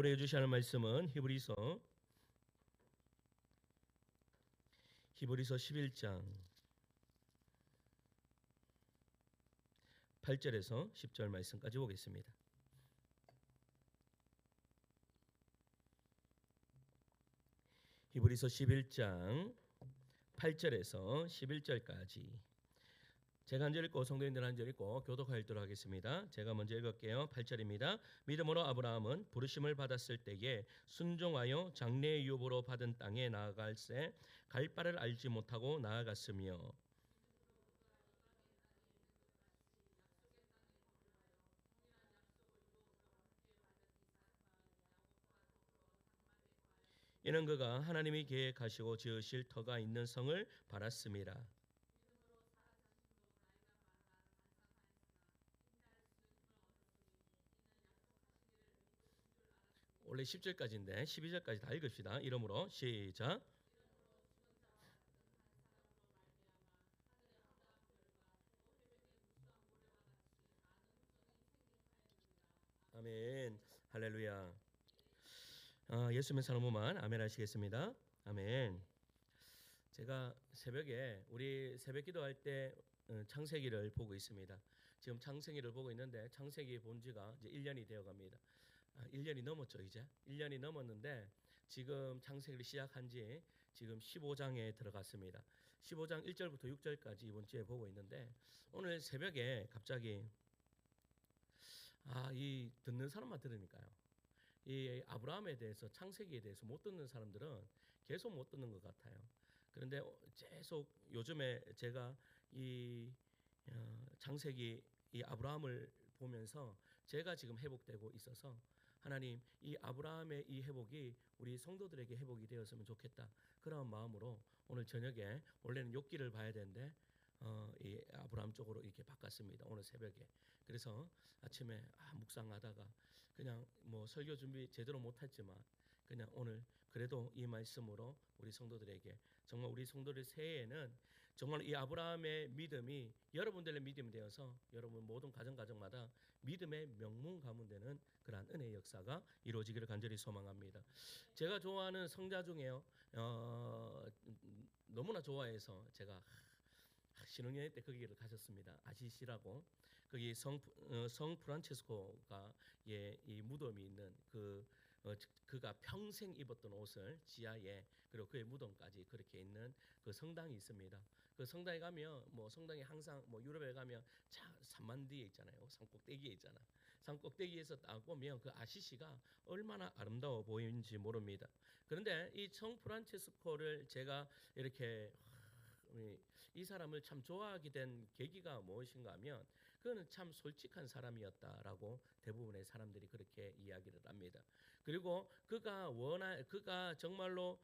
오늘 해주셔야 할 말씀은 히브리서 11장 8절에서 10절 말씀까지 보겠습니다. 히브리서 11장 8절에서 11절까지 제가 한 절 읽고 성도님들 한 절 읽고 교독하여 읽도록 하겠습니다. 제가 먼저 읽을게요. 8절입니다. 믿음으로 아브라함은 부르심을 받았을 때에 순종하여 장래의 유업으로 받은 땅에 나아갈새 갈 바를 알지 못하고 나아갔으며 이는 그가 하나님이 계획하시고 지으실 터가 있는 성을 바랐습니다. 원래 10절까지인데 12절까지 다 읽읍시다. 이러므로 시작. 아멘. 할렐루야. 예수 믿는 사람만 아멘 하시겠습니다. 아멘. 제가 새벽에 우리 새벽 기도할 때 창세기를 보고 있습니다. 지금 창세기를 보고 있는데 창세기 본 지가 이제 1년이 되어 갑니다. 1년이 넘었죠, 이제. 1년이 넘었는데 지금 창세기를 시작한 지 지금 15장에 들어갔습니다. 15장 1절부터 6절까지 이번 주에 보고 있는데 오늘 새벽에 갑자기 이 듣는 사람만 들으니까요. 이 아브라함에 대해서 창세기에 대해서 못 듣는 사람들은 계속 못 듣는 것 같아요. 그런데 계속 요즘에 제가 이 창세기 이 아브라함을 보면서 제가 지금 회복되고 있어서 하나님 이 아브라함의 이 회복이 우리 성도들에게 회복이 되었으면 좋겠다. 그런 마음으로 오늘 저녁에 원래는 욥기를 봐야 되는데 이 아브라함 쪽으로 이렇게 바꿨습니다. 오늘 새벽에. 그래서 아침에 묵상하다가 그냥 뭐 설교 준비 제대로 못했지만 그냥 오늘 그래도 이 말씀으로 우리 성도들에게 정말 우리 성도들 새해에는 정말 이 아브라함의 믿음이 여러분들의 믿음이 되어서 여러분 모든 가정마다 믿음의 명문 가문 되는 그러한 은혜의 역사가 이루어지기를 간절히 소망합니다. 제가 좋아하는 성자 중에요. 너무나 좋아해서 제가 신혼여행 때 거기를 가셨습니다. 아시시라고 거기 성 프란체스코가 이 무덤이 있는 그가 평생 입었던 옷을 지하에 그리고 그의 무덤까지 그렇게 있는 그 성당이 있습니다. 그 성당에 가면 뭐 성당이 항상 뭐 유럽에 가면 산만 뒤에 있잖아요. 산 꼭대기에 있잖아. 산 꼭대기에서 딱 보면 그 아시시가 얼마나 아름다워 보이는지 모릅니다. 그런데 이 성 프란체스코를 제가 이렇게 이 사람을 참 좋아하게 된 계기가 무엇인가 하면 그는 참 솔직한 사람이었다라고 대부분의 사람들이 그렇게 이야기를 합니다. 그리고 그가 정말로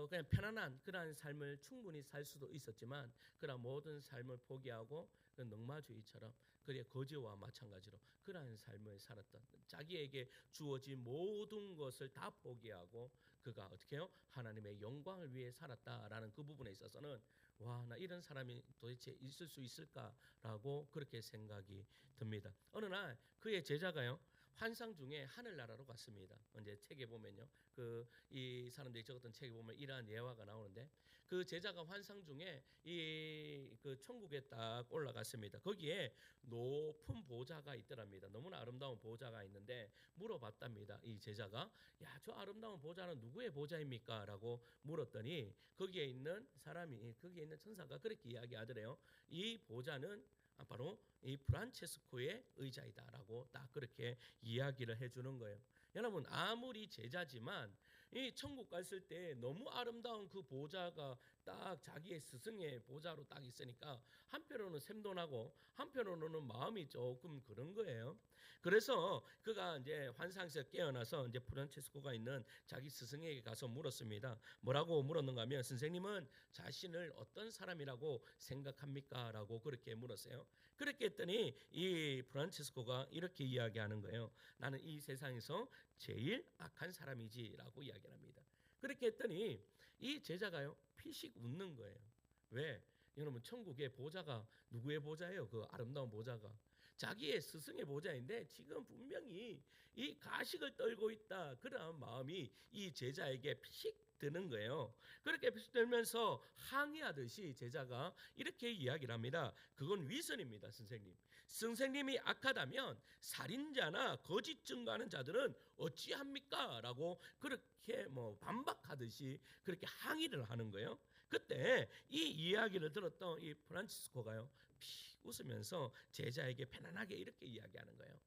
그냥 편안한 그러한 삶을 충분히 살 수도 있었지만 그러한 모든 삶을 포기하고 그 넉마주의처럼 그의 거지와 마찬가지로 그러한 삶을 살았던 자기에게 주어진 모든 것을 다 포기하고 그가 어떻게 해요? 하나님의 영광을 위해 살았다라는 그 부분에 있어서는 나 이런 사람이 도대체 있을 수 있을까라고 그렇게 생각이 듭니다. 어느 날 그의 제자가요 환상 중에 하늘나라로 갔습니다. 이제 책에 보면요, 이 사람들이 적었던 책에 보면 이러한 예화가 나오는데 그 제자가 환상 중에 그 천국에 딱 올라갔습니다. 거기에 높은 보좌가 있더랍니다. 너무나 아름다운 보좌가 있는데 물어봤답니다. 이 제자가 저 아름다운 보좌는 누구의 보좌입니까?라고 물었더니 거기에 있는 천사가 그렇게 이야기하더래요. 이 보좌는 바로 이 프란체스코의 의자이다라고 딱 그렇게 이야기를 해주는 거예요. 여러분 아무리 제자지만 이 천국 갔을 때 너무 아름다운 그 보좌가 딱 자기의 스승의 보좌로 딱 있으니까 한편으로는 샘돈하고 한편으로는 마음이 조금 그런 거예요. 그래서 그가 이제 환상에서 깨어나서 이제 프란체스코가 있는 자기 스승에게 가서 물었습니다. 뭐라고 물었는가 하면 선생님은 자신을 어떤 사람이라고 생각합니까? 라고 그렇게 물었어요. 그렇게 했더니 이 프란체스코가 이렇게 이야기하는 거예요. 나는 이 세상에서 제일 악한 사람이지라고 이야기를 합니다. 그렇게 했더니 이 제자가요 피식 웃는 거예요. 왜? 여러분 천국의 보좌가 누구의 보좌예요? 그 아름다운 보좌가 자기의 스승의 보좌인데 지금 분명히 이 가식을 떨고 있다, 그런 마음이 이 제자에게 픽 드는 거예요. 그렇게 픽 들면서 항의하듯이 제자가 이렇게 이야기를 합니다. 그건 위선입니다. 선생님이 악하다면 살인자나 거짓 증거하는 자들은 어찌합니까? 라고 그렇게 반박하듯이 그렇게 항의를 하는 거예요. 그때 이 이야기를 들었던 이 프란치스코가요, 피 웃으면서 제자에게 편안하게 이렇게 이야기하는 거예요.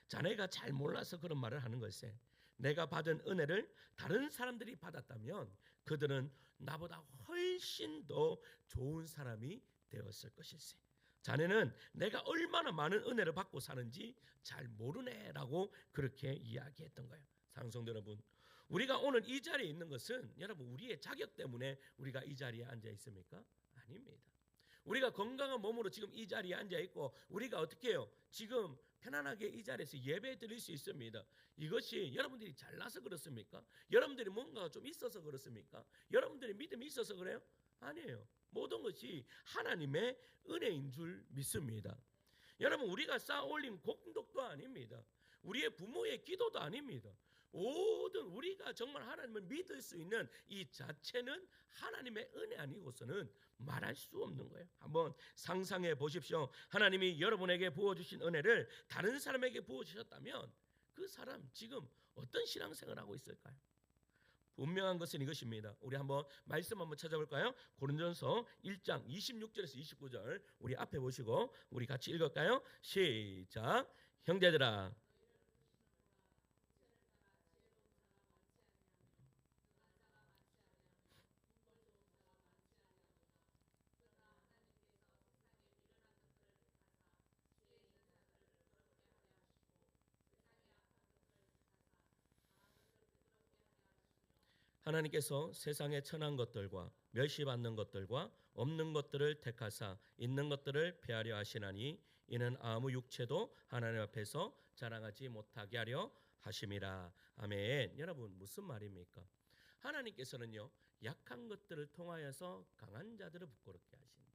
자네가 잘 몰라서 그런 말을 하는 것에, 내가 받은 은혜를 다른 사람들이 받았다면 그들은 나보다 훨씬 더 좋은 사람이 되었을 것일세. 자네는 내가 얼마나 많은 은혜를 받고 사는지 잘 모르네라고 그렇게 이야기했던 거예요. 사랑하는 성도 여러분, 우리가 오늘 이 자리에 있는 것은 여러분 우리의 자격 때문에 우리가 이 자리에 앉아 있습니까? 아닙니다. 우리가 건강한 몸으로 지금 이 자리에 앉아 있고 우리가 어떻게 해요? 지금 편안하게 이 자리에서 예배 드릴 수 있습니다. 이것이 여러분들이 잘나서 그렇습니까? 여러분들이 뭔가 좀 있어서 그렇습니까? 여러분들이 믿음이 있어서 그래요? 아니에요. 모든 것이 하나님의 은혜인 줄 믿습니다. 여러분, 우리가 쌓아 올린 공덕도 아닙니다. 우리의 부모의 기도도 아닙니다. 모든 우리가 정말 하나님을 믿을 수 있는 이 자체는 하나님의 은혜 아니고서는 말할 수 없는 거예요. 한번 상상해 보십시오. 하나님이 여러분에게 부어주신 은혜를 다른 사람에게 부어주셨다면 그 사람 지금 어떤 신앙생활을 하고 있을까요? 분명한 것은 이것입니다. 우리 한번 말씀 한번 찾아볼까요? 고린도전서 1장 26절에서 29절 우리 앞에 보시고 우리 같이 읽을까요? 시작. 형제들아, 하나님께서 세상에 천한 것들과 멸시받는 것들과 없는 것들을 택하사 있는 것들을 폐하려 하시나니 이는 아무 육체도 하나님 앞에서 자랑하지 못하게 하려 하심이라. 아멘. 여러분, 무슨 말입니까? 하나님께서는요, 약한 것들을 통하여서 강한 자들을 부끄럽게 하신다.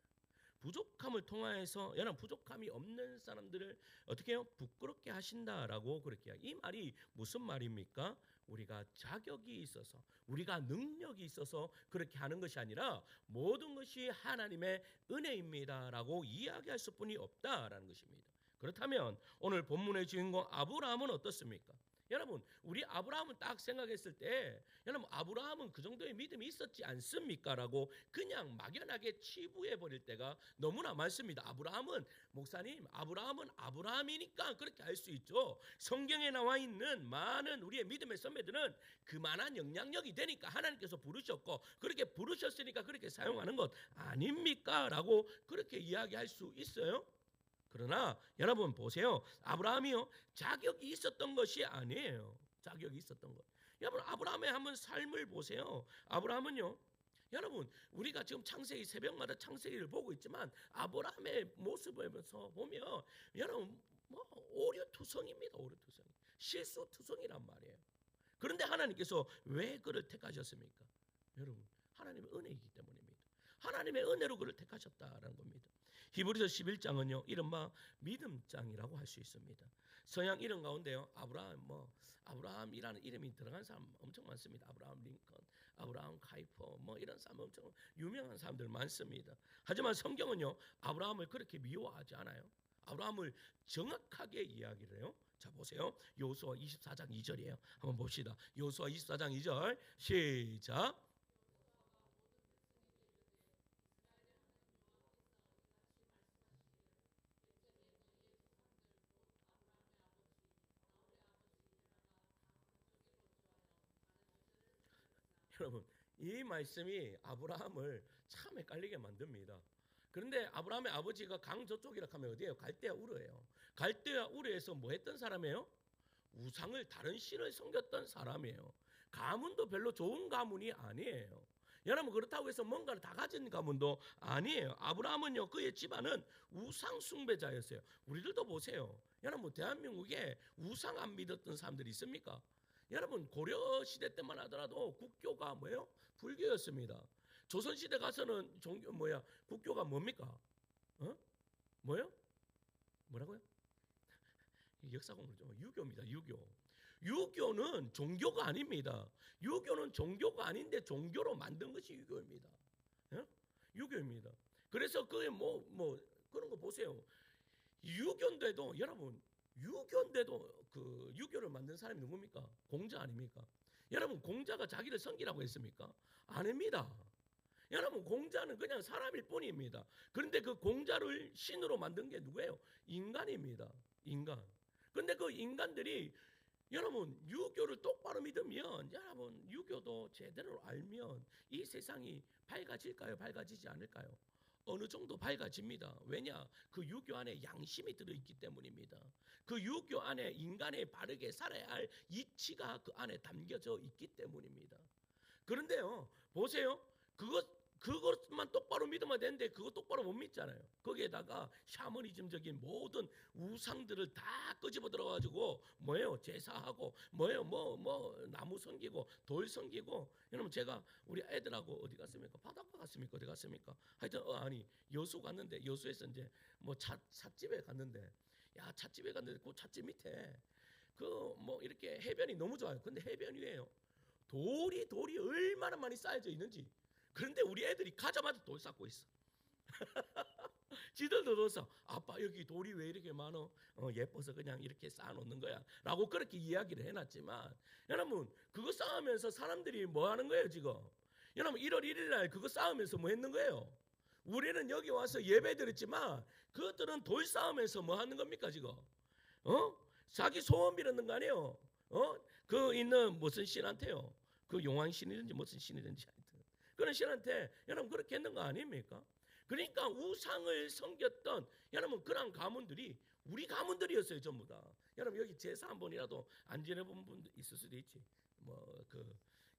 부족함을 통하여서 여러분 부족함이 없는 사람들을 어떻게 해요? 부끄럽게 하신다라고 그렇게 해요. 이 말이 무슨 말입니까? 우리가 자격이 있어서 우리가 능력이 있어서 그렇게 하는 것이 아니라 모든 것이 하나님의 은혜입니다라고 이야기할 수뿐이 없다라는 것입니다. 그렇다면 오늘 본문의 주인공 아브라함은 어떻습니까? 여러분, 우리 아브라함은 딱 생각했을 때 여러분 아브라함은 그 정도의 믿음이 있었지 않습니까? 라고 그냥 막연하게 치부해 버릴 때가 너무나 많습니다. 목사님 아브라함은 아브라함이니까 그렇게 할 수 있죠. 성경에 나와 있는 많은 우리의 믿음의 선배들은 그만한 영향력이 되니까 하나님께서 부르셨고 그렇게 부르셨으니까 그렇게 사용하는 것 아닙니까? 라고 그렇게 이야기할 수 있어요. 그러나 여러분 보세요. 아브라함이요, 자격이 있었던 것이 아니에요. 자격이 있었던 것. 여러분 아브라함의 한번 삶을 보세요. 아브라함은요, 여러분 우리가 지금 창세기 새벽마다 창세기를 보고 있지만 아브라함의 모습을 보면 여러분 오류투성입니다. 오류투성. 실수투성이란 말이에요. 그런데 하나님께서 왜 그를 택하셨습니까? 여러분 하나님의 은혜이기 때문입니다. 하나님의 은혜로 그를 택하셨다라는 겁니다. 히브리서 11장은요 이른바 믿음장이라고 할 수 있습니다. 서양 이름 가운데요 아브라함이라는 이름이 들어간 사람 엄청 많습니다. 아브라함 링컨, 아브라함 카이퍼 이런 사람 엄청 유명한 사람들 많습니다. 하지만 성경은요 아브라함을 그렇게 미워하지 않아요. 아브라함을 정확하게 이야기를 해요. 자 보세요. 여호수아 24장 2절이에요. 한번 봅시다. 여호수아 24장 2절 시작. 여러분 이 말씀이 아브라함을 참 헷갈리게 만듭니다. 그런데 아브라함의 아버지가 강 저쪽이라 하면 어디예요? 갈대아 우르예요. 갈대아 우르에서 뭐 했던 사람이에요? 우상을 다른 신을 섬겼던 사람이에요. 가문도 별로 좋은 가문이 아니에요. 여러분 그렇다고 해서 뭔가를 다 가진 가문도 아니에요. 아브라함은요 그의 집안은 우상 숭배자였어요. 우리들도 보세요. 여러분 대한민국에 우상 안 믿었던 사람들이 있습니까? 여러분 고려 시대 때만 하더라도 국교가 뭐예요? 불교였습니다. 조선 시대 가서는 국교가 뭡니까? 뭐요? 뭐라고요? 역사 공부 좀. 유교입니다. 유교. 유교는 종교가 아닙니다. 유교는 종교가 아닌데 종교로 만든 것이 유교입니다. 예? 유교입니다. 그래서 그게 뭐 그런 거 보세요. 유교인데도 여러분, 유교인데도 그 유교를 만든 사람이 누굽니까? 공자 아닙니까? 여러분, 공자가 자기를 섬기라고 했습니까? 아닙니다. 여러분, 공자는 그냥 사람일 뿐입니다. 그런데 그 공자를 신으로 만든 게 누구예요? 인간입니다. 인간. 근데 그 인간들이 여러분, 유교를 똑바로 믿으면, 여러분, 유교도 제대로 알면 이 세상이 밝아질까요? 밝아지지 않을까요? 어느 정도 밝아집니다. 왜냐? 그 유교 안에 양심이 들어있기 때문입니다. 그 유교 안에 인간의 바르게 살아야 할 이치가 그 안에 담겨져 있기 때문입니다. 그런데요, 보세요. 그것만 똑바로 믿으면 되는데 그거 똑바로 못 믿잖아요. 거기에다가 샤머니즘적인 모든 우상들을 다 끄집어 들어가지고 뭐예요? 제사하고 뭐예요? 뭐 나무 섬기고 돌 섬기고. 여러분, 제가 우리 애들하고 어디 갔습니까? 바닷가 갔습니까? 어디 갔습니까? 하여튼 아니, 여수 갔는데, 여수에서 이제 뭐 찻집에 갔는데, 야, 찻집에 갔는데 그 찻집 밑에 그 뭐 이렇게 해변이 너무 좋아요. 근데 해변 위에요, 돌이 얼마나 많이 쌓여져 있는지. 그런데 우리 애들이 가자마자 돌 쌓고 있어. 지들도 넣어서, 아빠 여기 돌이 왜 이렇게 많어? 예뻐서 그냥 이렇게 쌓아놓는 거야 라고 그렇게 이야기를 해놨지만, 여러분, 그거 쌓으면서 사람들이 뭐 하는 거예요 지금? 여러분, 1월 1일 날 그거 쌓으면서 뭐 했는 거예요? 우리는 여기 와서 예배 드렸지만 그것들은 돌 쌓으면서 뭐 하는 겁니까 지금? 자기 소원 빌었는 거 아니에요? 그 있는 무슨 신한테요? 그 용왕 신이든지 무슨 신이든지 하여튼 그런 신한테 여러분 그렇게 했는 거 아닙니까? 그러니까 우상을 섬겼던 여러분 그런 가문들이 우리 가문들이었어요 전부 다. 여러분, 여기 제사 한 번이라도 안 지내본 분도 있을 수도 있지.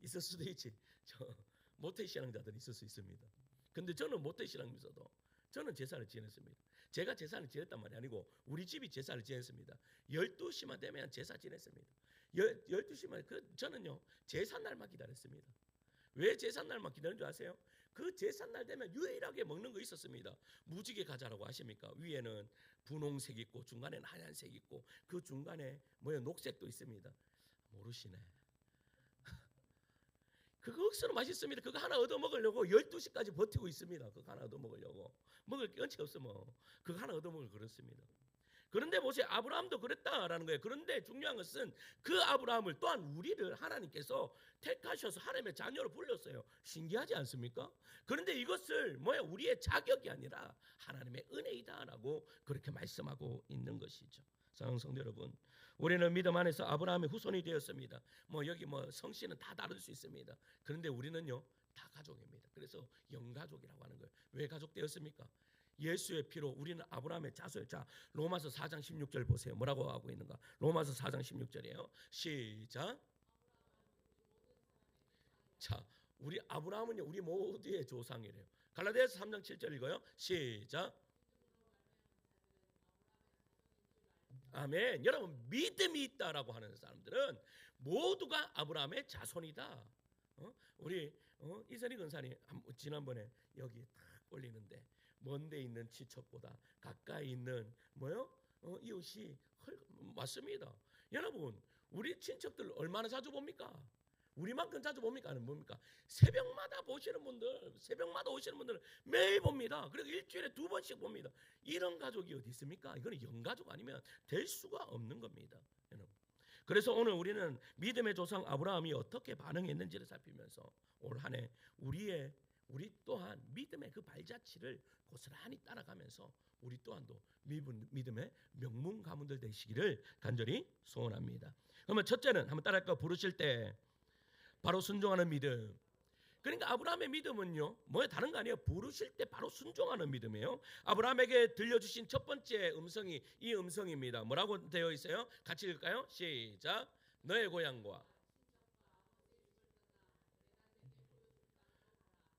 있을 수도 있지. 저 모태신앙자들 있을 수 있습니다. 근데 저는 모태신앙이면서도 저는 제사를 지냈습니다. 제가 제사를 지냈단 말이 아니고 우리 집이 제사를 지냈습니다. 12시만 되면 제사 지냈습니다. 12시만 저는요 제삿날만 기다렸습니다. 왜 제삿날만 기다리는 줄 아세요? 그 제삿날 되면 유일하게 먹는 거 있었습니다. 무지개 과자라고 아십니까? 위에는 분홍색 있고 중간에는 하얀색 있고 그 중간에 뭐야 녹색도 있습니다. 모르시네. 그거 억수로 맛있습니다. 그거 하나 얻어 먹으려고 12시까지 버티고 있습니다. 그거 하나 얻어 먹으려고. 먹을 게 언제 없으면 그거 하나 얻어 먹을 그렇습니다. 그런데 보세요, 아브라함도 그랬다라는 거예요. 그런데 중요한 것은 그 아브라함을 또한 우리를 하나님께서 택하셔서 하나님의 자녀로 불렀어요. 신기하지 않습니까? 그런데 이것을 우리의 자격이 아니라 하나님의 은혜이다라고 그렇게 말씀하고 있는 것이죠. 사랑하는 성도 여러분, 우리는 믿음 안에서 아브라함의 후손이 되었습니다. 여기 성씨는 다 다를 수 있습니다. 그런데 우리는요 다 가족입니다. 그래서 영가족이라고 하는 거예요. 왜 가족 되었습니까? 예수의 피로 우리는 아브라함의 자손. 자, 로마서 4장 16절 보세요. 뭐라고 하고 있는가? 로마서 4장 16절이에요. 시작. 자, 우리 아브라함은요 우리 모두의 조상이래요. 갈라디아서 3장 7절 읽어요. 시작. 아멘. 여러분, 믿음이 있다라고 하는 사람들은 모두가 아브라함의 자손이다. 우리 이선희 근사님 지난번에 여기 딱 올리는데 먼데 있는 친척보다 가까이 있는 이웃이 맞습니다. 여러분, 우리 친척들 얼마나 자주 봅니까? 우리만큼 자주 봅니까? 안 봅니까? 새벽마다 오시는 분들 매일 봅니다. 그리고 일주일에 2번씩 봅니다. 이런 가족이 어디 있습니까? 이거는 영가족 아니면 될 수가 없는 겁니다. 여러분. 그래서 오늘 우리는 믿음의 조상 아브라함이 어떻게 반응했는지를 살피면서 올 한 해 우리 또한 믿음의 그 발자취를 고스란히 따라가면서 우리 또한도 믿음의 명문 가문들 되시기를 간절히 소원합니다. 그러면 첫째는 한번 따라할까요? 부르실 때 바로 순종하는 믿음. 그러니까 아브라함의 믿음은요 다른 거 아니에요. 부르실 때 바로 순종하는 믿음이에요. 아브라함에게 들려주신 첫 번째 음성이 이 음성입니다. 뭐라고 되어 있어요? 같이 읽을까요? 시작. 너의 고향과.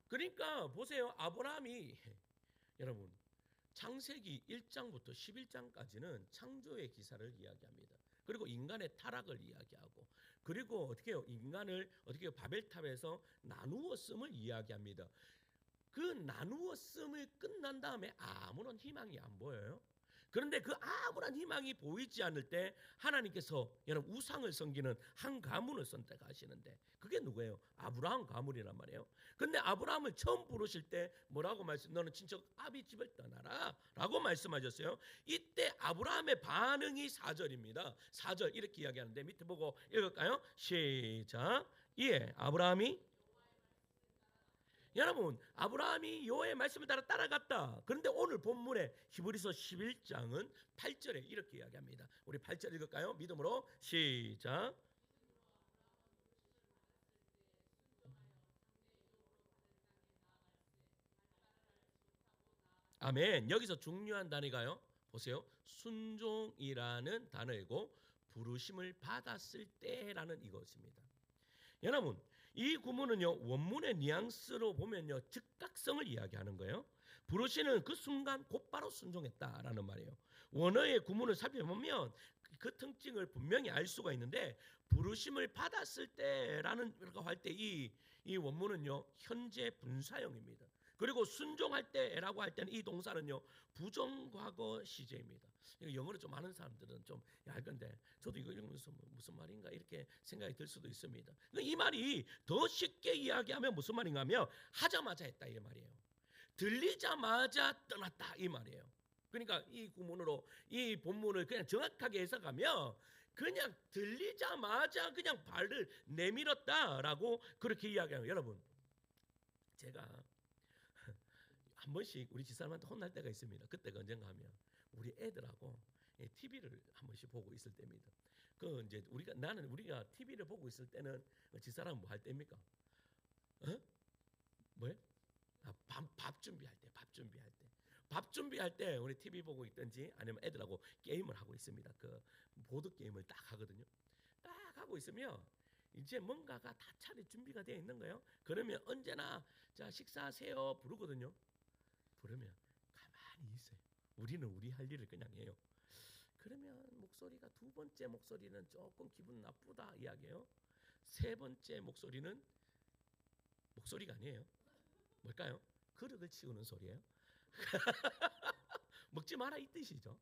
그러니까 보세요, 아브라함이 여러분 창세기 1장부터 11장까지는 창조의 기사를 이야기합니다. 그리고 인간의 타락을 이야기하고, 그리고 어떻게 해요? 인간을 어떻게 바벨탑에서 나누었음을 그 나누었음을 끝난 다음에 아무런 희망이 안 보여요. 그런데 그 아무런 희망이 보이지 않을 때 하나님께서 여러분 우상을 섬기는 한 가문을 선택하시는데 그게 누구예요? 아브라함 가문이란 말이에요. 근데 아브라함을 처음 부르실 때 뭐라고 말씀? 너는 친척 아비 집을 떠나라 라고 말씀하셨어요. 이때 아브라함의 반응이 4절입니다. 4절 이렇게 이야기하는데 밑에 보고 읽을까요? 시작. 예, 아브라함이 여러분 아브라함이 여호와의 말씀을 따라갔다. 그런데 오늘 본문의 히브리서 11장은 8절에 이렇게 이야기합니다. 우리 8절 읽을까요? 믿음으로 시작. 아멘. 여기서 중요한 단어가요. 보세요. 순종이라는 단어이고 부르심을 받았을 때라는 이것입니다. 여러분 이 구문은요 원문의 뉘앙스로 보면요 즉각성을 이야기하는 거예요. 부르시는 그 순간 곧바로 순종했다라는 말이에요. 원어의 구문을 살펴보면 그 특징을 분명히 알 수가 있는데 부르심을 받았을 때라는 할 때 이 원문은요 현재 분사형입니다. 그리고 순종할 때라고 할 때는 이 동사는요 부정과거 시제입니다. 영어를 좀 아는 사람들은 좀 알 건데 저도 이거 읽으면서 무슨 말인가 이렇게 생각이 들 수도 있습니다. 이 말이 더 쉽게 이야기하면 무슨 말인가 하면 하자마자 했다 이 말이에요. 들리자마자 떠났다 이 말이에요. 그러니까 이 구문으로 이 본문을 그냥 정확하게 해석하면 그냥 들리자마자 그냥 발을 내밀었다라고 그렇게 이야기하는 여러분 제가 한 번씩 우리 집사람한테 혼날 때가 있습니다. 그때가 언젠가 하면 우리 애들하고 TV를 한 번씩 보고 있을 때입니다. 그 이제 우리가 TV를 보고 있을 때는 집사람 뭐 할 때입니까? 뭐요? 밥 준비할 때, 밥 준비할 때 우리 TV 보고 있든지 아니면 애들하고 게임을 하고 있습니다. 그 보드 게임을 딱 하거든요. 딱 하고 있으면 이제 뭔가가 다 차례 준비가 되어 있는 거예요. 그러면 언제나 자 식사하세요 부르거든요. 부르면 가만히 있어요. 우리는 우리 할 일을 그냥 해요. 그러면 목소리가 두 번째 목소리는 조금 기분 나쁘다 이야기예요. 세 번째 목소리는 목소리가 아니에요. 뭘까요? 그릇을 치우는 소리예요. 먹지 마라 이 뜻이죠.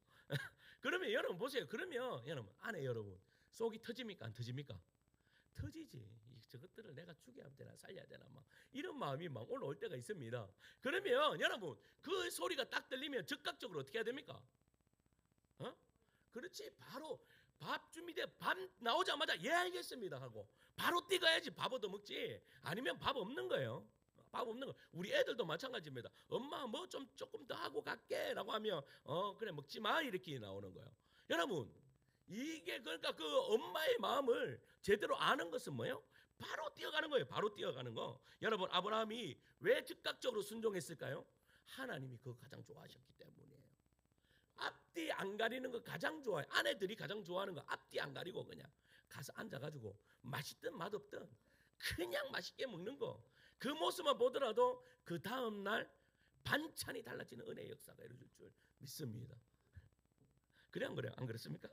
그러면 여러분 보세요. 그러면 여러분 아내 여러분 속이 터집니까 안 터집니까? 터지지. 저것들을 내가 죽여야 되나 살려야 되나 막 이런 마음이 막 올라올 때가 있습니다. 그러면 여러분 그 소리가 딱 들리면 즉각적으로 어떻게 해야 됩니까? 그렇지. 바로 밥 준비돼 밥 나오자마자 예 알겠습니다 하고 바로 뛰가야지 밥 얻어 먹지. 아니면 밥 없는 거예요. 밥 없는 거. 우리 애들도 마찬가지입니다. 엄마 뭐 좀 조금 더 하고 갈게라고 하면 그래 먹지 마 이렇게 나오는 거예요. 여러분 이게 그러니까 그 엄마의 마음을 제대로 아는 것은 뭐예요? 바로 뛰어가는 거예요. 바로 뛰어가는 거. 여러분 아브라함이 왜 즉각적으로 순종했을까요? 하나님이 그거 가장 좋아하셨기 때문이에요. 앞뒤 안 가리는 거 가장 좋아해요. 아내들이 가장 좋아하는 거 앞뒤 안 가리고 그냥 가서 앉아가지고 맛있든 맛없든 그냥 맛있게 먹는 거. 그 모습만 보더라도 그 다음날 반찬이 달라지는 은혜의 역사가 이루어질 줄 믿습니다. 그래 안 그래요? 안 그렇습니까?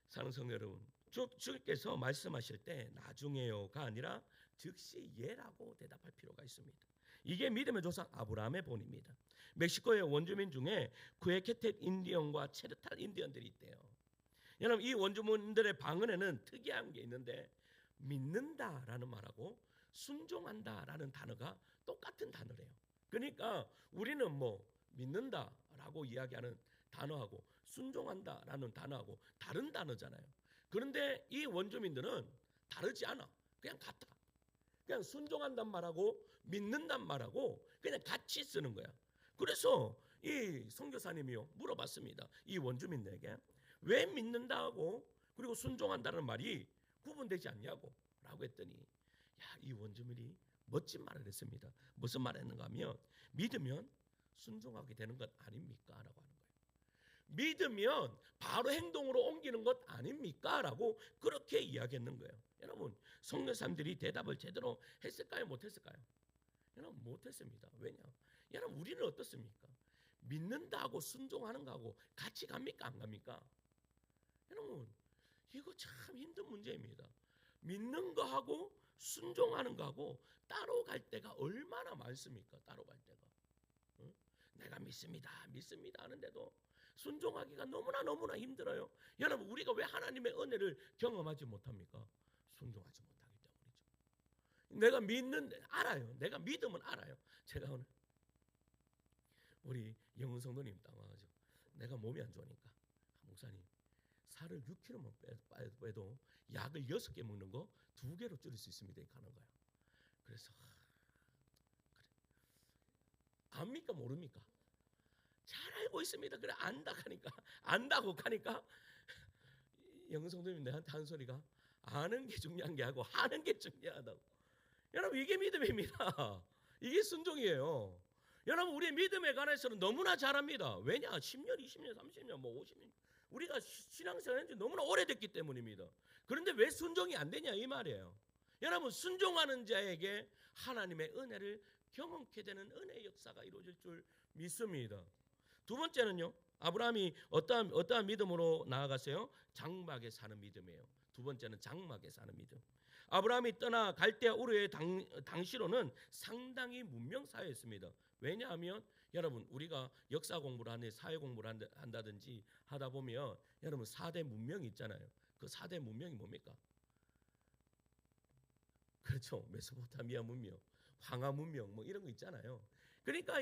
사랑하는 성도 여러분, 주께서 말씀하실 때 나중에요가 아니라 즉시 예라고 대답할 필요가 있습니다. 이게 믿음의 조상 아브라함의 본입니다. 멕시코의 원주민 중에 쿠에케텍 인디언과 체르탈 인디언들이 있대요. 여러분 이 원주민들의 방언에는 특이한 게 있는데 믿는다라는 말하고 순종한다라는 단어가 똑같은 단어래요. 그러니까 우리는 뭐 믿는다라고 이야기하는 단어하고 순종한다라는 단어하고 다른 단어잖아요. 그런데 이 원주민들은 다르지 않아. 그냥 같아. 그냥 순종한단 말하고 믿는단 말하고 그냥 같이 쓰는 거야. 그래서 이 선교사님이요 물어봤습니다. 이 원주민에게 왜 믿는다고 그리고 순종한다는 말이 구분되지 않냐고 라고 했더니 이 원주민이 멋진 말을 했습니다. 무슨 말을 했는가 하면 믿으면 순종하게 되는 것 아닙니까? 라고 하는 거예요. 믿으면 바로 행동으로 옮기는 것 아닙니까? 라고 그렇게 이야기했는 거예요. 여러분 선교사님들이 대답을 제대로 했을까요? 못했을까요? 여러분 못했습니다. 왜냐? 여러분 우리는 어떻습니까? 믿는다고 순종하는 거하고 같이 갑니까? 안 갑니까? 여러분 이거 참 힘든 문제입니다. 믿는 거하고 순종하는 거하고 따로 갈 때가 얼마나 많습니까? 따로 갈 때가. 내가 믿습니다 하는데도 순종하기가 너무나 힘들어요. 여러분, 우리가 왜 하나님의 은혜를 경험하지 못합니까? 순종하지 못하기 때문이죠. 내가 믿는데 알아요. 내가 믿으면 알아요. 제가 오늘 우리 영훈 성도님 딱 와가지고 내가 몸이 안 좋으니까 목사님 살을 6kg만 빼도 약을 6개 먹는 거 2개로 줄일 수 있습니다. 이렇게 하는 거예요. 그래서 그래. 압니까 모릅니까? 잘 알고 있습니다. 그래 안다고 하니까 영훈 성도님 내한테 한 소리가 아는 게 중요한 게 아니고 하는 게 중요하다고. 여러분, 이게 믿음입니다. 이게 순종이에요. 여러분, 우리의 믿음에 관해서는 너무나 잘합니다. 왜냐? 10년, 20년, 30년, 50년 우리가 신앙생활 한지 너무나 오래됐기 때문입니다. 그런데 왜 순종이 안 되냐 이 말이에요. 여러분, 순종하는 자에게 하나님의 은혜를 경험케 되는 은혜의 역사가 이루어질 줄 믿습니다. 두 번째는요, 아브라함이 어떠한 믿음으로 나아갔어요? 장막에 사는 믿음이에요. 두 번째는 장막에 사는 믿음. 아브라함이 떠나 갈대아 우르의 당시로는 상당히 문명 사회였습니다. 왜냐하면 여러분, 우리가 역사 공부를 하는 사회 공부를 한다든지 하다 보면 여러분 4대 문명이 있잖아요. 그 4대 문명이 뭡니까? 그렇죠. 메소포타미아 문명, 황하 문명 뭐 이런 거 있잖아요. 그러니까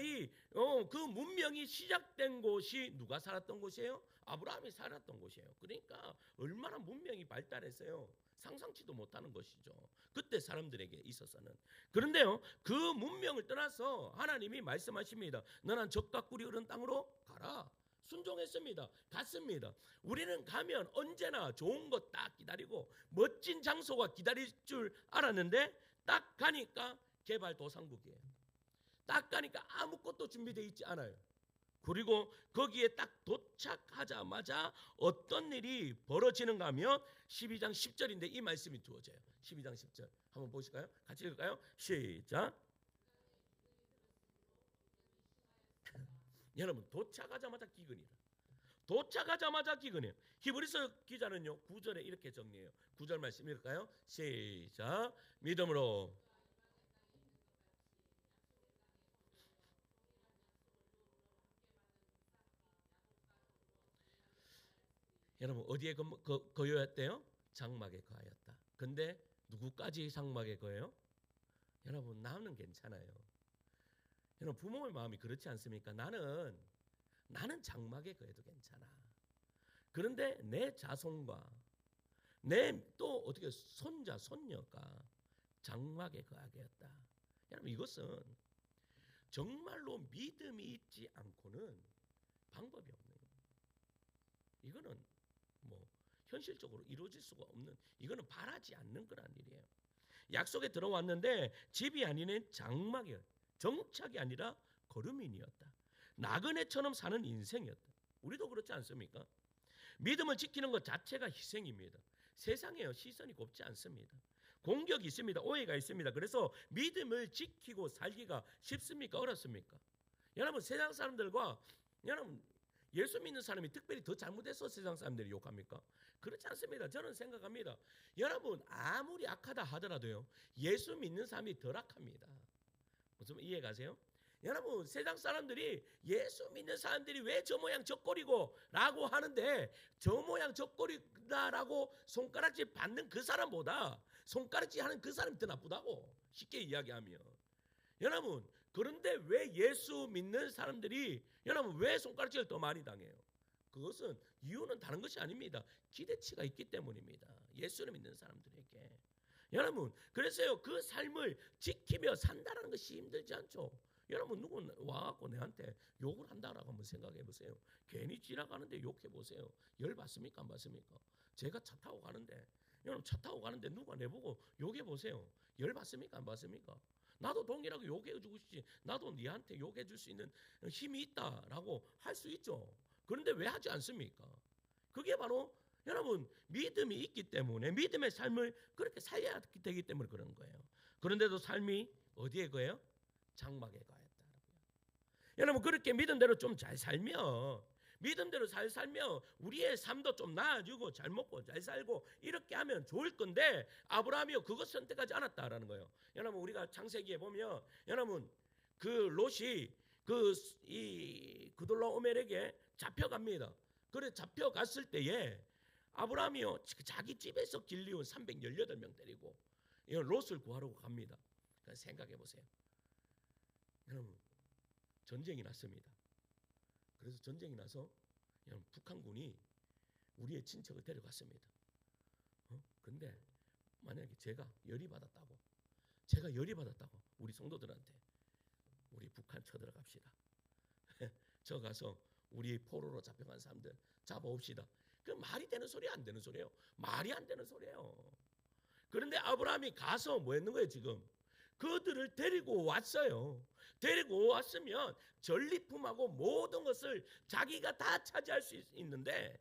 그 문명이 시작된 곳이 누가 살았던 곳이에요? 아브라함이 살았던 곳이에요. 그러니까 얼마나 문명이 발달했어요. 상상치도 못하는 것이죠. 그때 사람들에게 있어서는. 그런데요, 그 문명을 떠나서 하나님이 말씀하십니다. 너는 적과 꿀이 흐르는 땅으로 가라. 순종했습니다. 갔습니다. 우리는 가면 언제나 좋은 것 딱 기다리고 멋진 장소가 기다릴 줄 알았는데 딱 가니까 개발도상국이에요. 딱 가니까 아무것도 준비되어 있지 않아요. 그리고 거기에 딱 도착하자마자 어떤 일이 벌어지는가 하면 12장 10절인데 이 말씀이 주어져요. 12장 10절 한번 보실까요? 같이 읽을까요? 시작. 여러분, 도착하자마자 기근이라. 도착하자마자 기근이에요. 히브리서 기자는요 9절에 이렇게 정리해요. 9절 말씀 읽을까요? 시작. 믿음으로 여러분, 어디에 거여했대요? 장막에 거하였다. 근데 누구까지 장막에 거예요? 여러분, 나는 괜찮아요. 여러분, 부모의 마음이 그렇지 않습니까? 나는 장막에 거해도 괜찮아. 그런데 내 자손과 내 또 어떻게 손자 손녀가 장막에 거하겠다. 여러분, 이것은 정말로 믿음이 있지 않고는 방법이 없는 거예요. 이거는 뭐 현실적으로 이루어질 수가 없는, 이거는 바라지 않는 거란 일이에요. 약속에 들어왔는데 집이 아니는 장막이었다. 정착이 아니라 거름인이었다. 나그네처럼 사는 인생이었다. 우리도 그렇지 않습니까? 믿음을 지키는 것 자체가 희생입니다. 세상에요, 시선이 곱지 않습니다. 공격이 있습니다. 오해가 있습니다. 그래서 믿음을 지키고 살기가 쉽습니까? 어렵습니까? 여러분, 세상 사람들과 여러분 예수 믿는 사람이 특별히 더 잘못해서 세상 사람들이 욕합니까? 그렇지 않습니다. 저는 생각합니다. 여러분, 아무리 악하다 하더라도요, 예수 믿는 사람이 덜 악합니다. 무슨 이해 가세요? 여러분, 세상 사람들이 예수 믿는 사람들이 왜 저 모양 저 꼴이고 라고 하는데, 저 모양 저 꼴이다라고 손가락질 받는 그 사람보다 손가락질 하는 그 사람이 더 나쁘다고, 쉽게 이야기하면. 여러분, 그런데 왜 예수 믿는 사람들이 여러분 왜 손가락질을 더 많이 당해요? 그것은 이유는 다른 것이 아닙니다. 기대치가 있기 때문입니다. 예수를 믿는 사람들에게. 여러분, 그래서요, 그 삶을 지키며 산다는 것이 힘들지 않죠? 여러분, 누구 와갖고 내한테 욕을 한다라고 한번 생각해 보세요. 괜히 지나가는데 욕해 보세요. 열 받습니까? 안 받습니까? 제가 차 타고 가는데, 여러분 차 타고 가는데 누가 내보고 욕해 보세요. 열 받습니까? 안 받습니까? 나도 동일하게 욕해 주고 싶지. 나도 니한테 욕해 줄 수 있는 힘이 있다라고 할 수 있죠. 그런데 왜 하지 않습니까? 그게 바로 여러분 믿음이 있기 때문에, 믿음의 삶을 그렇게 살아야 되기 때문에 그런 거예요. 그런데도 삶이 어디에 거예요? 장막에 가였다. 여러분, 그렇게 믿음대로 좀 잘 살면, 믿음대로 잘 살면 우리의 삶도 좀 나아지고 잘 먹고 잘 살고 이렇게 하면 좋을 건데, 아브라함이요 그것 선택하지 않았다라는 거예요. 여러분, 우리가 창세기에 보면 여러분 그 롯이 이 그돌라오멜에게 잡혀갑니다. 그래 잡혀갔을 때에 아브라함이요 자기 집에서 길리온 318명 데리고 롯을 구하러 갑니다. 생각해 보세요. 여러분 전쟁이 났습니다. 그래서 전쟁이 나서 북한군이 우리의 친척을 데려갔습니다. 근데 만약에 제가 열이 받았다고 우리 성도들한테 우리 북한 쳐들어갑시다. 저 가서 우리 포로로 잡혀간 사람들 잡아옵시다. 그 말이 되는 소리 안 되는 소리예요. 말이 안 되는 소리예요. 그런데 아브라함이 가서 뭐 했는 거예요 지금? 그들을 데리고 왔어요. 데리고 왔으면 전리품하고 모든 것을 자기가 다 차지할 수 있는데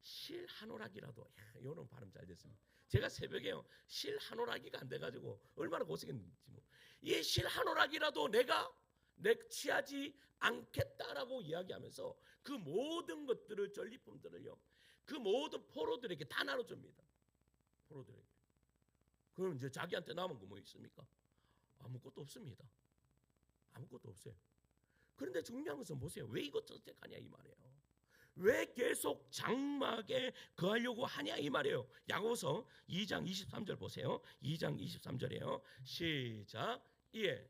실 한 오락이라도 이런 발음 잘 됐습니다. 제가 새벽에요 실 한 오락이가 안 돼가지고 얼마나 고생했는지 이 실 한 오락이라도 내가 취하지 않겠다라고 이야기하면서 그 모든 것들을 전리품들을요 그 모든 포로들에게 다 나눠줍니다. 포로들에게. 그럼 이제 자기한테 남은 거 뭐 있습니까? 아무것도 없습니다. 아무것도 없어요. 그런데 중요한 것은 보세요. 왜 이것 선택하냐 이 말이에요. 왜 계속 장막에 거하려고 하냐 이 말이에요. 야고보서 2장 23절 보세요. 2장 23절이에요. 시작. 예.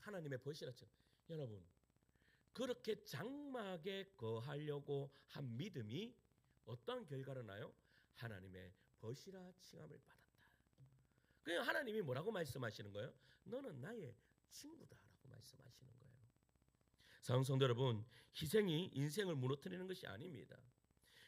하나님의 벗이라죠. 여러분 그렇게 장막에 거하려고 한 믿음이 어떤 결과를 나요? 하나님의 벗이라 칭함을 받았다. 그냥 하나님이 뭐라고 말씀하시는 거예요? 너는 나의 친구다라고 말씀하시는 거예요. 사랑하는 성도 여러분, 희생이 인생을 무너뜨리는 것이 아닙니다.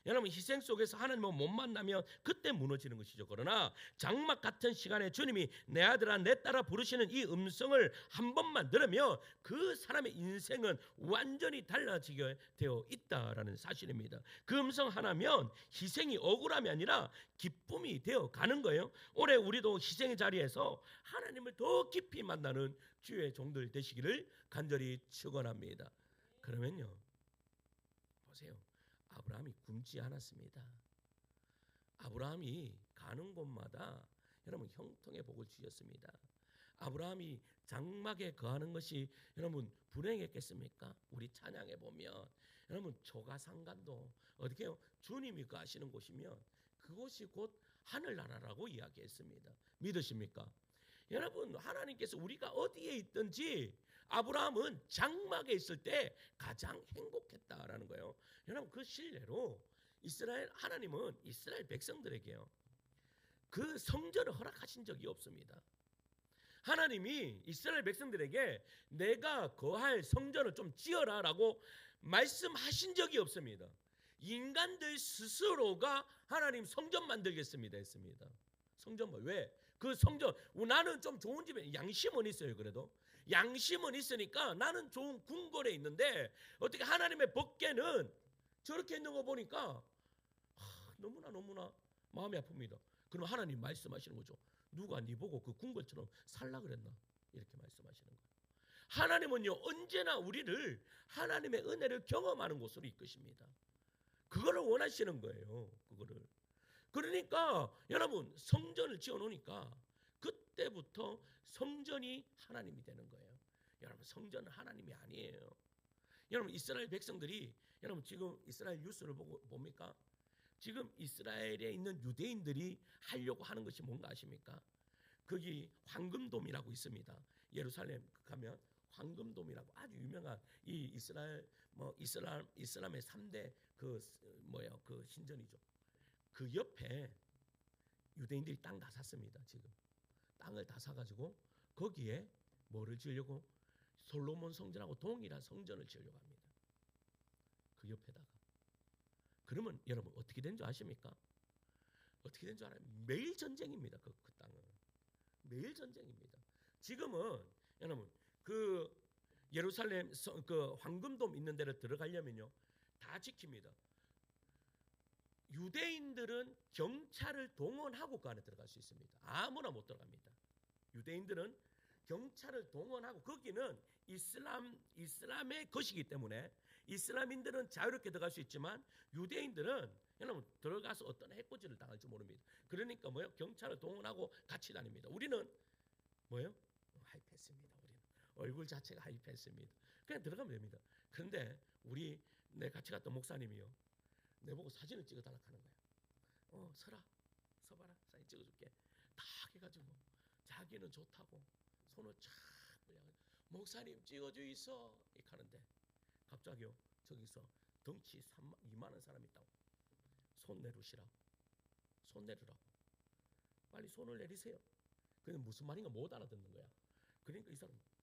여러분 희생 속에서 하나님을 못 만나면 그때 무너지는 것이죠. 그러나 장막 같은 시간에 주님이 내 아들아 내 딸아 부르시는 이 음성을 한 번만 들으면 그 사람의 인생은 완전히 달라지게 되어 있다라는 사실입니다. 그 음성 하나면 희생이 억울함이 아니라 기쁨이 되어 가는 거예요. 올해 우리도 희생의 자리에서 하나님을 더 깊이 만나는 주의 종들 되시기를 간절히 축원합니다. 그러면요 보세요. 아브라함이 굶지 않았습니다. 아브라함이 가는 곳마다 여러분 형통의 복을 주셨습니다. 아브라함이 장막에 거하는 것이 여러분 불행했겠습니까? 우리 찬양해 보면 여러분 조가상간도 어떻게 해요? 주님이 거하시는 곳이면 그곳이 곧 하늘나라라고 이야기했습니다. 믿으십니까? 여러분 하나님께서 우리가 어디에 있든지 아브라함은 장막에 있을 때 가장 행복했다라는 거예요. 여러분 그 실례로 하나님은 이스라엘 백성들에게요 그 성전을 허락하신 적이 없습니다. 하나님이 이스라엘 백성들에게 내가 거할 성전을 좀 지어라라고 말씀하신 적이 없습니다. 인간들 스스로가 하나님 성전 만들겠습니다 했습니다. 성전 왜? 그 성전 나는 좀 좋은 집에 양심은 있어요. 그래도 양심은 있으니까 나는 좋은 궁궐에 있는데 어떻게 하나님의 법궤는 저렇게 있는 거 보니까 너무나 마음이 아픕니다. 그럼 하나님 말씀하시는 거죠. 누가 네 보고 그 궁궐처럼 살라 그랬나? 이렇게 말씀하시는 거예요. 하나님은요 언제나 우리를 하나님의 은혜를 경험하는 곳으로 이끄십니다. 그거를 원하시는 거예요. 그거를. 그러니까 여러분 성전을 지어놓으니까 그때부터 성전이 하나님이 되는 거예요. 여러분 성전은 하나님이 아니에요. 여러분 이스라엘 백성들이 여러분 지금 이스라엘 뉴스를 봅니까? 지금 이스라엘에 있는 유대인들이 하려고 하는 것이 뭔가 아십니까? 거기 황금돔이라고 있습니다. 예루살렘 가면 황금돔이라고 아주 유명한 이 이슬람의 3대 그 신전이죠. 그 옆에 유대인들이 땅 다 샀습니다. 지금 땅을 다 사가지고 거기에 뭐를 지으려고 솔로몬 성전하고 동일한 성전을 지으려고 합니다. 그 옆에다가. 그러면 여러분 어떻게 된 줄 아십니까? 어떻게 된 줄 알아요? 매일 전쟁입니다. 그 땅은 매일 전쟁입니다. 지금은 여러분 그 예루살렘 그 황금돔 있는 데를 들어가려면요 다 지킵니다. 유대인들은 경찰을 동원하고 그 안에 들어갈 수 있습니다. 아무나 못 들어갑니다. 유대인들은 경찰을 동원하고 거기는 이슬람의 것이기 때문에 이슬람인들은 자유롭게 들어갈 수 있지만 유대인들은 여러분 들어가서 어떤 해코지를 당할지 모릅니다. 그러니까 뭐요? 경찰을 동원하고 같이 다닙니다. 우리는 뭐요? 하이패스입니다. 우리는 얼굴 자체가 하이패스입니다. 그냥 들어가면 됩니다. 그런데 내 같이 갔던 목사님이요, 내 보고 사진을 찍어달라 하는 거야. 서봐라, 사진 찍어줄게. 딱 해가지고 자기는 좋다고 손을 쫙 벌려가지고 목사님 찍어주이소 이렇게 하는데, 갑자기요 저기서 덩치 2만원 사람이 있다고 손 내리시라고, 손 내리라고, 빨리 손을 내리세요. 그게 무슨 말인가 못 알아듣는 거야. 그러니까 이 사람 내리라고.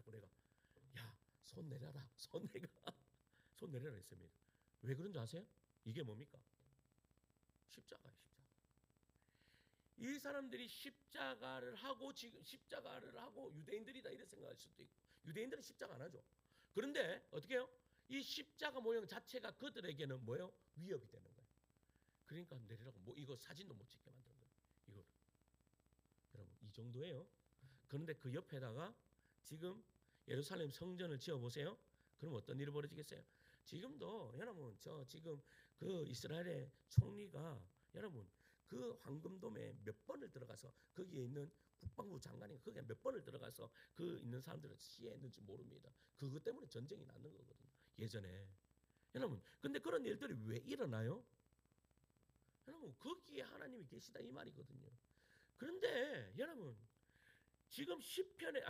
그리고 내가 야 손 내려라, 손 내려라 했습니다. 왜 그런 줄 아세요? 이게 뭡니까? 십자가예요. 십자가. 이 사람들이 십자가를 하고, 지금 십자가를 하고 유대인들이다 이렇게 생각할 수도 있고, 유대인들은 십자가 안 하죠. 그런데 어떻게 해요? 이 십자가 모형 자체가 그들에게는 뭐예요? 위협이 되는 거예요. 그러니까 내리라고. 뭐 이거 사진도 못 찍게 만드는 거예요. 이거 여러분 이 정도예요. 그런데 그 옆에다가 지금 예루살렘 성전을 지어보세요. 그럼 어떤 일이 벌어지겠어요? 지금도 여러분 지금 그 이스라엘의 총리가 여러분 그 황금돔에 몇 번을 들어가서 거기에 있는 국방부 장관이 거기에 몇 번을 들어가서 그 있는 사람들을 시해했는지 모릅니다. 그것 때문에 전쟁이 났는 거거든요. 예전에. 여러분 근데 그런 일들이 왜 일어나요? 여러분 거기에 하나님이 계시다 이 말이거든요. 그런데 여러분 지금 시편에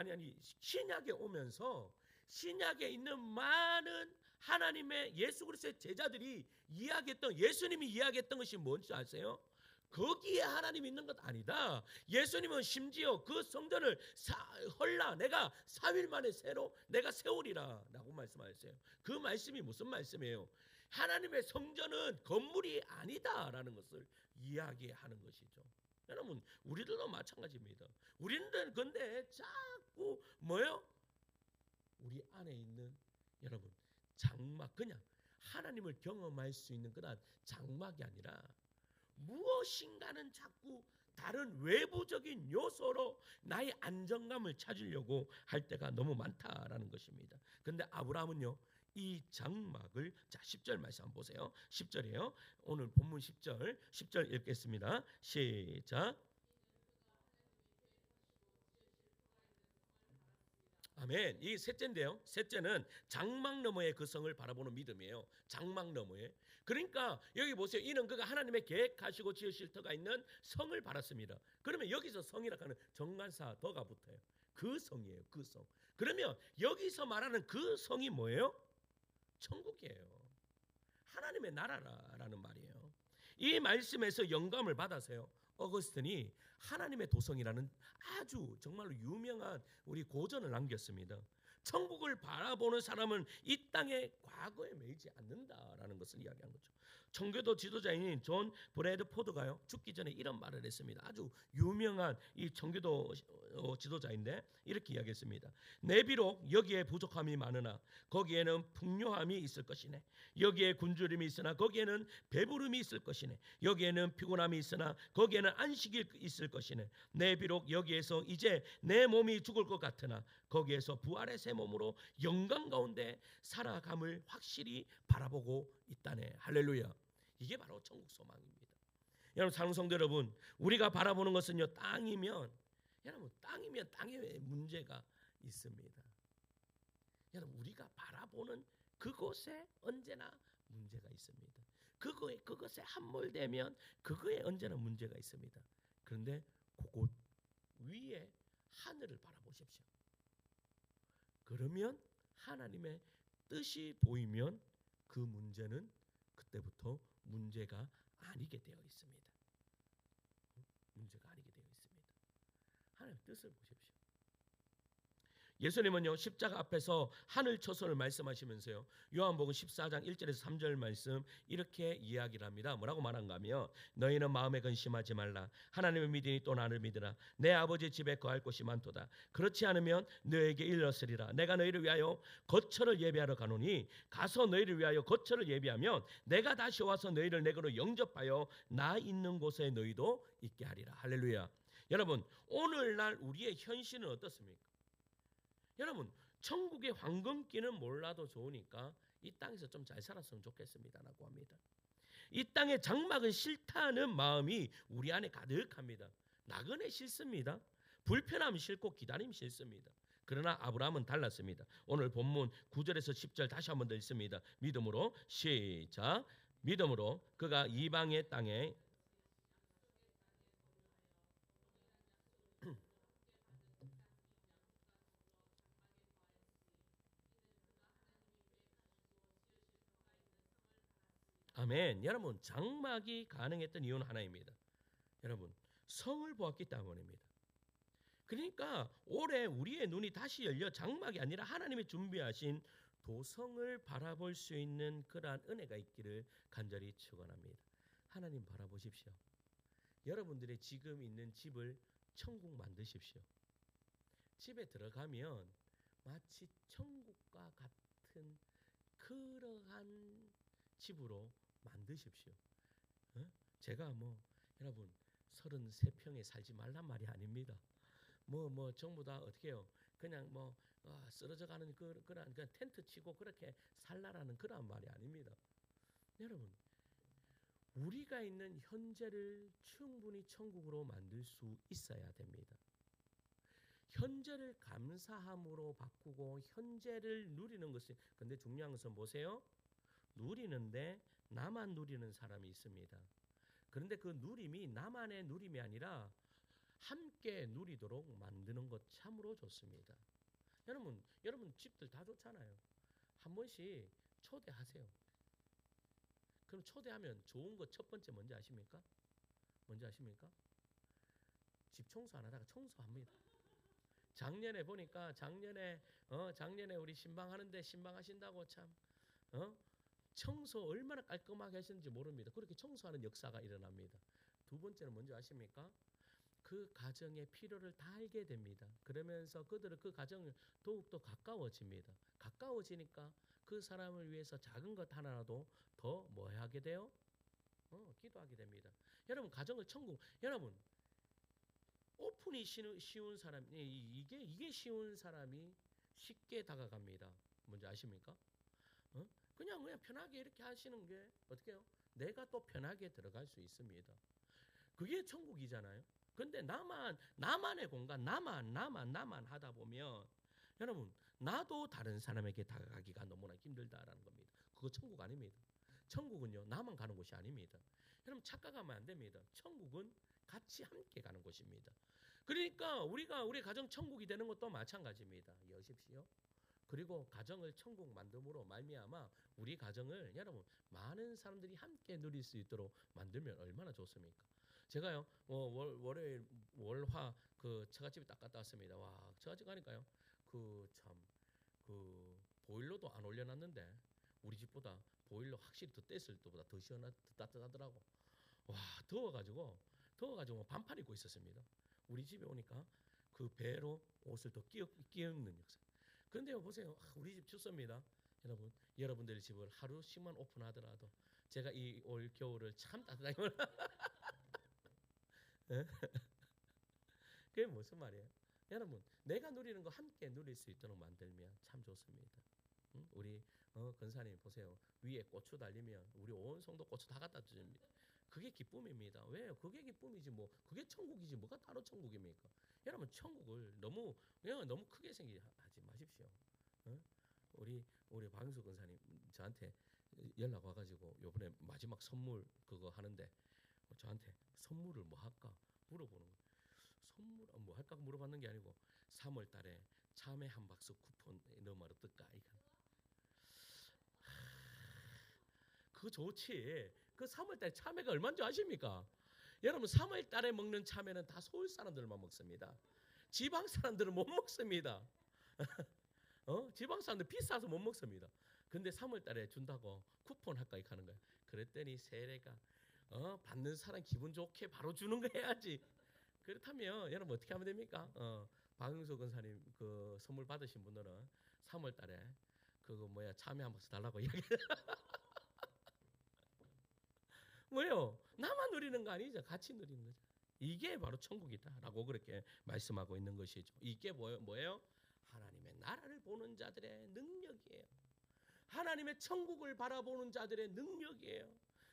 신약에 오면서 신약에 있는 많은 하나님의 예수 그리스도의 제자들이 이야기했던, 예수님이 이야기했던 것이 뭔지 아세요? 거기에 하나님이 있는 것 아니다. 예수님은 심지어 그 성전을 헐라 내가 4일 만에 새로 내가 세우리라 라고 말씀하셨어요. 그 말씀이 무슨 말씀이에요? 하나님의 성전은 건물이 아니다라는 것을 이야기하는 것이죠. 여러분 우리들도 마찬가지입니다. 우리는 근데 자꾸 뭐요? 우리 안에 있는 여러분 장막, 그냥 하나님을 경험할 수 있는 그런 장막이 아니라 무엇인가는 자꾸 다른 외부적인 요소로 나의 안정감을 찾으려고 할 때가 너무 많다라는 것입니다. 그런데 아브라함은요 이 장막을, 자 10절 말씀 한번 보세요. 10절이에요. 오늘 본문 10절 읽겠습니다. 시작. 아멘. 이 셋째인데요. 셋째는 장막 너머의 그 성을 바라보는 믿음이에요. 장막 너머에. 그러니까 여기 보세요. 이는 그가 하나님의 계획하시고 지으실 터가 있는 성을 바랐습니다. 그러면 여기서 성이라고 하는 정관사 더가 붙어요. 그 성이에요. 그 성. 그러면 여기서 말하는 그 성이 뭐예요? 천국이에요. 하나님의 나라라는 말이에요. 이 말씀에서 영감을 받아서요 어거스틴이 하나님의 도성이라는 아주 정말로 유명한 우리 고전을 남겼습니다. 천국을 바라보는 사람은 이 땅의 과거에 매이지 않는다라는 것을 이야기한 거죠. 청교도 지도자인 존 브래드포드가요 죽기 전에 이런 말을 했습니다. 아주 유명한 이 청교도 지도자인데 이렇게 이야기했습니다. 내 비록 여기에 부족함이 많으나 거기에는 풍요함이 있을 것이네. 여기에 굶주림이 있으나 거기에는 배부름이 있을 것이네. 여기에는 피곤함이 있으나 거기에는 안식이 있을 것이네. 내 비록 여기에서 이제 내 몸이 죽을 것 같으나 거기에서 부활의 새 몸으로 영광 가운데 살아감을 확실히 바라보고 있다네. 할렐루야. 이게 바로 천국 소망입니다. 여러분 사랑하는 성도 여러분, 우리가 바라보는 것은요 땅이면, 여러분 땅이면 땅에 문제가 있습니다. 여러분 우리가 바라보는 그곳에 언제나 문제가 있습니다. 그것에 함몰되면 그거에 언제나 문제가 있습니다. 그런데 그곳 위에 하늘을 바라보십시오. 그러면 하나님의 뜻이 보이면 그 문제는 그때부터 문제가 아니게 되어 있습니다. 문제가 아니게 되어 있습니다. 하나님의 뜻을 보십시오. 예수님은요 십자가 앞에서 하늘 초소를 말씀하시면서요 요한복음 14장 1절에서 3절 말씀 이렇게 이야기를 합니다. 뭐라고 말한가 하면 너희는 마음에 근심하지 말라. 하나님을 믿으니 또 나를 믿으라. 내 아버지 집에 거할 곳이 많도다. 그렇지 않으면 너에게 일렀으리라. 내가 너희를 위하여 거처를 예비하러 가노니 가서 너희를 위하여 거처를 예비하면 내가 다시 와서 너희를 내게로 영접하여 나 있는 곳에 너희도 있게 하리라. 할렐루야. 여러분 오늘날 우리의 현실은 어떻습니까? 여러분 천국의 황금기는 몰라도 좋으니까 이 땅에서 좀 잘 살았으면 좋겠습니다라고 합니다. 이 땅의 장막은 싫다는 마음이 우리 안에 가득합니다. 나그네 싫습니다. 불편함 싫고 기다림 싫습니다. 그러나 아브라함은 달랐습니다. 오늘 본문 9절에서 10절 다시 한번 더 읽습니다. 믿음으로 시작. 믿음으로 그가 이방의 땅에 아멘. 여러분 장막이 가능했던 이유는 하나입니다. 여러분 성을 보았기 때문입니다. 그러니까 올해 우리의 눈이 다시 열려 장막이 아니라 하나님이 준비하신 도성을 바라볼 수 있는 그러한 은혜가 있기를 간절히 축원합니다. 하나님 바라보십시오. 여러분들의 지금 있는 집을 천국 만드십시오. 집에 들어가면 마치 천국과 같은 그러한 집으로 만드십시오. 제가 여러분 33평에 살지 말란 말이 아닙니다. 전부 다 어떻게 해요? 그냥 쓰러져 가는 그런 텐트 치고 그렇게 살라라는 그런 말이 아닙니다. 여러분 우리가 있는 현재를 충분히 천국으로 만들 수 있어야 됩니다. 현재를 감사함으로 바꾸고 현재를 누리는 것이, 근데 중요한 것은 보세요. 누리는데 나만 누리는 사람이 있습니다. 그런데 그 누림이 나만의 누림이 아니라 함께 누리도록 만드는 것 참으로 좋습니다. 여러분 집들 다 좋잖아요. 한 번씩 초대하세요. 그럼 초대하면 좋은 거 첫 번째 뭔지 아십니까? 뭔지 아십니까? 집 청소 안 하다가 청소합니다. 작년에 보니까 작년에 우리 신방하는데 신방하신다고 참 청소 얼마나 깔끔하게 하시는지 모릅니다. 그렇게 청소하는 역사가 일어납니다. 두 번째는 뭔지 아십니까? 그 가정의 필요를 다 알게 됩니다. 그러면서 그들은 그 가정을 더욱더 가까워집니다. 가까워지니까 그 사람을 위해서 작은 것 하나라도 더 뭐 하게 돼요? 기도하게 됩니다. 여러분 가정을 천국, 여러분 오픈이 쉬운 사람, 이게 쉬운 사람이 쉽게 다가갑니다. 뭔지 아십니까? 그냥 편하게 이렇게 하시는 게 어떻게 해요? 내가 또 편하게 들어갈 수 있습니다. 그게 천국이잖아요. 근데 나만의 공간, 나만 하다 보면 여러분 나도 다른 사람에게 다가가기가 너무나 힘들다라는 겁니다. 그거 천국 아닙니다. 천국은요 나만 가는 곳이 아닙니다. 여러분 착각하면 안 됩니다. 천국은 같이 함께 가는 곳입니다. 그러니까 우리 가정 천국이 되는 것도 마찬가지입니다. 여십시오. 그리고 가정을 천국 만듦으로 말미암아 우리 가정을 여러분 많은 사람들이 함께 누릴 수 있도록 만들면 얼마나 좋습니까? 제가요 월요일 월화 그 처갓집에 딱 갔다 왔습니다. 와 처갓집 가니까요 그 보일러도 안 올려놨는데 우리 집보다 보일러 확실히 더 뗐을 때보다 더 시원하 더 따뜻하더라고. 와 더워가지고 반팔 입고 있었습니다. 우리 집에 오니까 그 배로 옷을 더 끼얹는 역사. 그런데요 보세요. 우리 집 춥습니다. 여러분들 집을 하루씩만 오픈하더라도 제가 이 올 겨울을 참 따뜻하게 그게 무슨 말이에요? 여러분 내가 누리는 거 함께 누릴 수 있도록 만들면 참 좋습니다. 우리 권사님 보세요. 위에 고추 달리면 우리 온 성도 고추 다 갖다 주십니다. 그게 기쁨입니다. 왜요? 그게 기쁨이지 그게 천국이지 뭐가 따로 천국입니까? 여러분 천국을 너무 크게 생각하지 마십시오. 우리 박영수 권사님 저한테 연락 와가지고 요번에 마지막 선물 그거 하는데 저한테 선물을 뭐 할까 물어보는 거예요. 선물 뭐 할까 물어봤는 게 아니고 3월 달에 참외 한 박스 쿠폰 넣으면 어떨까 이거. 그거 좋지. 그 3월 달에 참외가 얼마인 줄 아십니까? 여러분 3월 달에 먹는 참외는 다 서울 사람들만 먹습니다. 지방 사람들은 못 먹습니다. 지방 사람들 비싸서 못 먹습니다. 근데 3월 달에 준다고 쿠폰 할까 이렇게 하는 거야. 그랬더니 세례가 받는 사람 기분 좋게 바로 주는 거 해야지. 그렇다면 여러분 어떻게 하면 됩니까? 박영수 권사님 그 선물 받으신 분들은 3월 달에 그거 참외 한 박스 달라고 이야기. 뭐예요? 나만 누리는 거 아니죠? 같이 누리는 거죠. 이게 바로 천국이다라고 그렇게 말씀하고 있는 것이죠. 이게 뭐예요? 하나님의 나라를 보는 자들의 능력이에요. 하나님의 천국을 바라보는 자들의 능력이에요.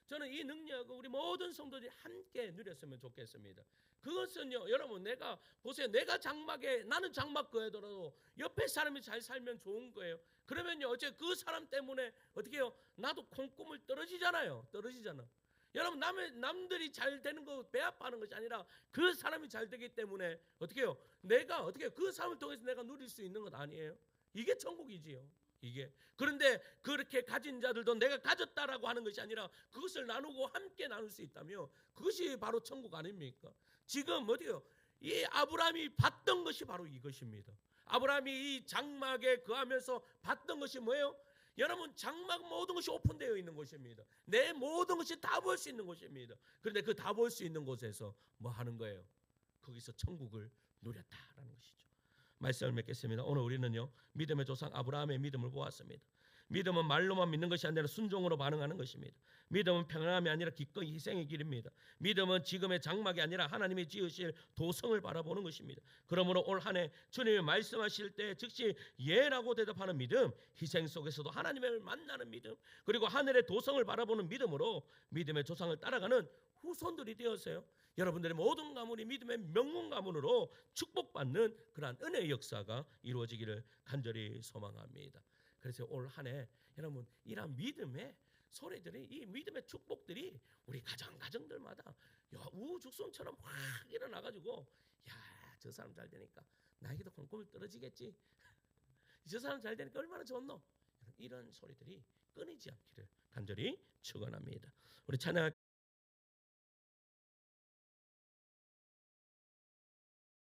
저는 이 능력을 우리 모든 성도들이 함께 누렸으면 좋겠습니다. 그것은요, 여러분, 내가 보세요. 내가 장막에, 나는 장막 거하더라도 옆에 사람이 잘 살면 좋은 거예요. 그러면요, 어째 그 사람 때문에 어떻게 해요? 나도 콩고물 떨어지잖아요. 떨어지잖아. 여러분, 남들이 잘 되는 거 배아파하는 것이 아니라 그 사람이 잘 되기 때문에 어떻게 해요? 내가 어떻게 해요? 그 사람을 통해서 내가 누릴 수 있는 것 아니에요? 이게 천국이지요. 이게. 그런데 그렇게 가진 자들도 내가 가졌다라고 하는 것이 아니라 그것을 나누고 함께 나눌 수 있다며 그것이 바로 천국 아닙니까? 지금 어디요? 이 아브라함이 봤던 것이 바로 이것입니다. 아브라함이 이 장막에 거하면서 봤던 것이 뭐예요? 여러분, 장막 모든 것이 오픈되어 있는 곳입니다. 내 모든 것이 다 볼 수 있는 곳입니다. 그런데 그 다 볼 수 있는 곳에서 뭐 하는 거예요? 거기서 천국을 누렸다라는 것이죠. 말씀을 맺겠습니다. 오늘 우리는요, 믿음의 조상 아브라함의 믿음을 보았습니다. 믿음은 말로만 믿는 것이 아니라 순종으로 반응하는 것입니다. 믿음은 평안함이 아니라 기꺼이 희생의 길입니다. 믿음은 지금의 장막이 아니라 하나님이 지으실 도성을 바라보는 것입니다. 그러므로 올 한 해 주님이 말씀하실 때 즉시 예라고 대답하는 믿음, 희생 속에서도 하나님을 만나는 믿음, 그리고 하늘의 도성을 바라보는 믿음으로 믿음의 조상을 따라가는 후손들이 되었어요. 여러분들의 모든 가문이 믿음의 명문 가문으로 축복받는 그러한 은혜의 역사가 이루어지기를 간절히 소망합니다. 그래서 올 한 해 여러분, 이러한 믿음의 소리들이, 이 믿음의 축복들이 우리 가정들마다 우후죽순처럼 확 일어나가지고, 야, 저 사람 잘 되니까 나에게도 콩고물 떨어지겠지, 저 사람 잘 되니까 얼마나 좋노, 이런 소리들이 끊이지 않기를 간절히 축원합니다. 우리 찬양